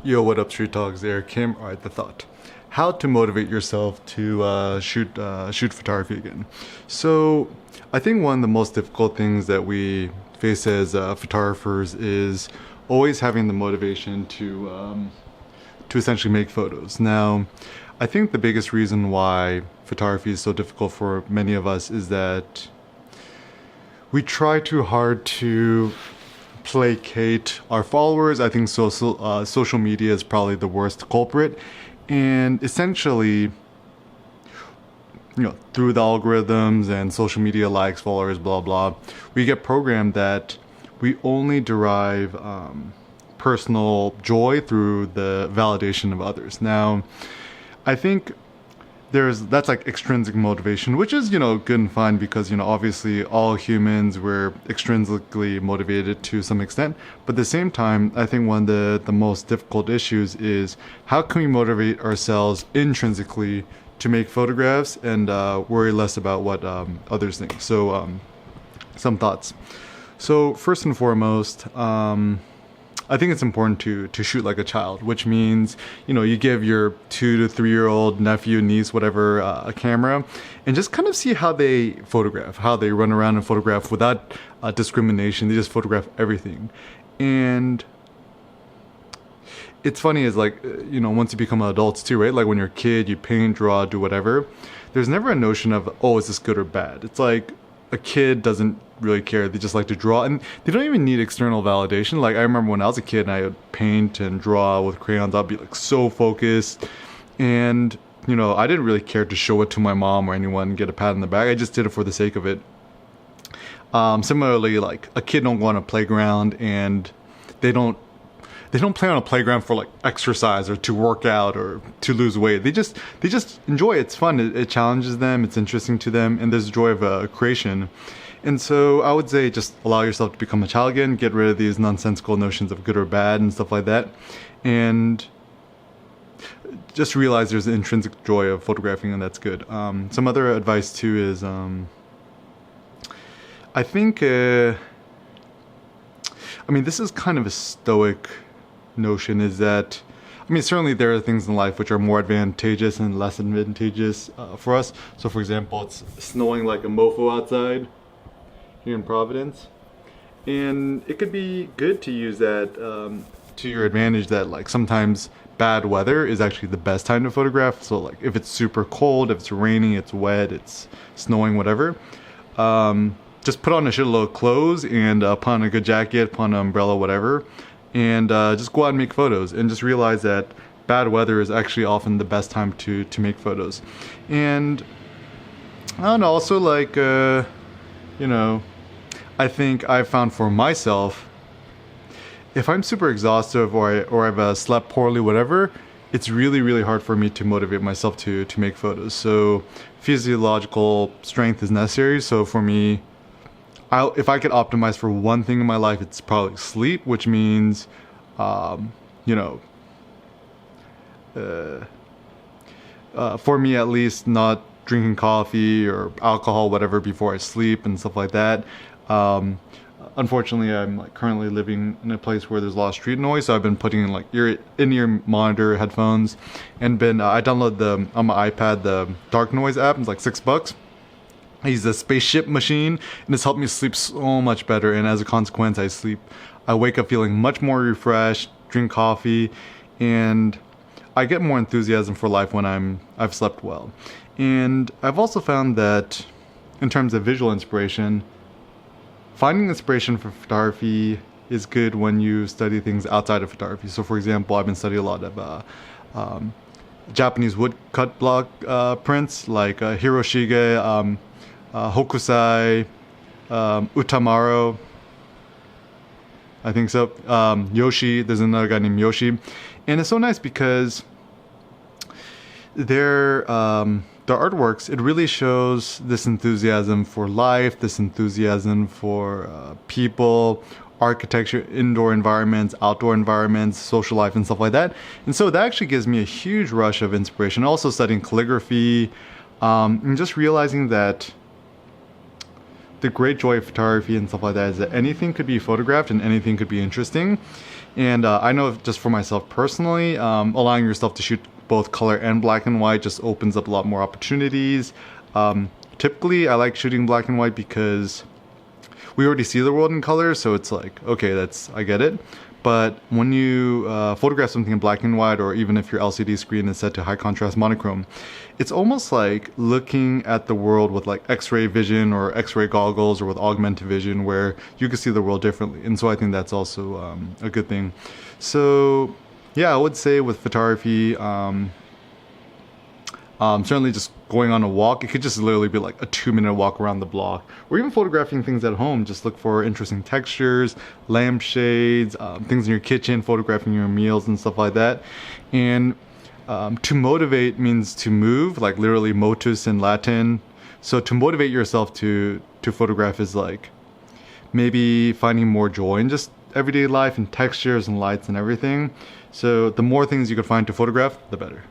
Yo, what up, Street Dogs? There, Kim. All right, the thought: how to motivate yourself to shoot photography again. So, I think one of the most difficult things that we face as photographers is always having the motivation to essentially make photos. Now, I think the biggest reason why photography is so difficult for many of us is that we try too hard to placate our followers. I think social media is probably the worst culprit, and essentially, through the algorithms and social media likes, followers, blah blah, we get programmed that we only derive personal joy through the validation of others. Now, I think that's like extrinsic motivation, which is good and fine because obviously all humans were extrinsically motivated to some extent, but at the same time I think one of the most difficult issues is how can we motivate ourselves intrinsically to make photographs and worry less about what others think. So some thoughts. So first and foremost, I think it's important to shoot like a child, which means, you give your 2 to 3 year old nephew, niece, whatever, a camera and just kind of see how they photograph, how they run around and photograph without discrimination. They just photograph everything. And it's funny is like, once you become adults too, right? Like when you're a kid, you paint, draw, do whatever. There's never a notion of, oh, is this good or bad? It's like a kid doesn't really care. They just like to draw, and they don't even need external validation. Like I remember when I was a kid and I would paint and draw with crayons, I'd be like so focused, and I didn't really care to show it to my mom or anyone and get a pat on the back. I just did it for the sake of it. Similarly, like a kid don't go on a playground and they don't play on a playground for like exercise or to work out or to lose weight. They just enjoy it. It's fun. It challenges them. It's interesting to them, and there's joy of creation. And so I would say just allow yourself to become a child again. Get rid of these nonsensical notions of good or bad and stuff like that, and just realize there's an intrinsic joy of photographing, and that's good. Some other advice too is I think this is kind of a stoic notion, is that certainly there are things in life which are more advantageous and less advantageous for us. So for example, it's snowing like a mofo outside here in Providence, and it could be good to use that to your advantage, that like sometimes bad weather is actually the best time to photograph. So like if it's super cold, if it's raining, it's wet, it's snowing, whatever, just put on a shitload of clothes and put on a good jacket, put on an umbrella, whatever, and just go out and make photos, and just realize that bad weather is actually often the best time to make photos. And I don't know, also like I think I've found for myself, if I'm super exhausted or I've slept poorly, whatever, it's really, really hard for me to motivate myself to make photos. So physiological strength is necessary. So for me, if I could optimize for one thing in my life, it's probably sleep, which means, for me at least, not drinking coffee or alcohol, whatever, before I sleep and stuff like that. Unfortunately, I'm like currently living in a place where there's a lot of street noise, so I've been putting in like in-ear monitor headphones, and I download on my iPad the Dark Noise app. It's like $6. I use the spaceship machine, and it's helped me sleep so much better. And as a consequence, I wake up feeling much more refreshed, drink coffee, and I get more enthusiasm for life when I've slept well. And I've also found that in terms of visual inspiration, finding inspiration for photography is good when you study things outside of photography. So for example, I've been studying a lot of Japanese woodcut block prints like Hiroshige, Hokusai, Utamaro, I think so. Yoshi, there's another guy named Yoshi. And it's so nice because their artworks, it really shows this enthusiasm for life, this enthusiasm for people, architecture, indoor environments, outdoor environments, social life, and stuff like that. And so that actually gives me a huge rush of inspiration. Also studying calligraphy, and just realizing that the great joy of photography and stuff like that is that anything could be photographed and anything could be interesting. And I know just for myself personally, allowing yourself to shoot both color and black and white just opens up a lot more opportunities. Typically, I like shooting black and white because we already see the world in color, so it's like, okay, I get it. But when you photograph something in black and white, or even if your LCD screen is set to high contrast monochrome, it's almost like looking at the world with like X-ray vision or X-ray goggles or with augmented vision, where you can see the world differently. And so I think that's also a good thing. So yeah, I would say with photography, certainly just going on a walk, it could just literally be like a 2-minute walk around the block, or even photographing things at home. Just look for interesting textures, lampshades, things in your kitchen, photographing your meals and stuff like that. And to motivate means to move, like literally motus in Latin. So to motivate yourself to photograph is like maybe finding more joy in just everyday life and textures and lights and everything. So the more things you could find to photograph, the better.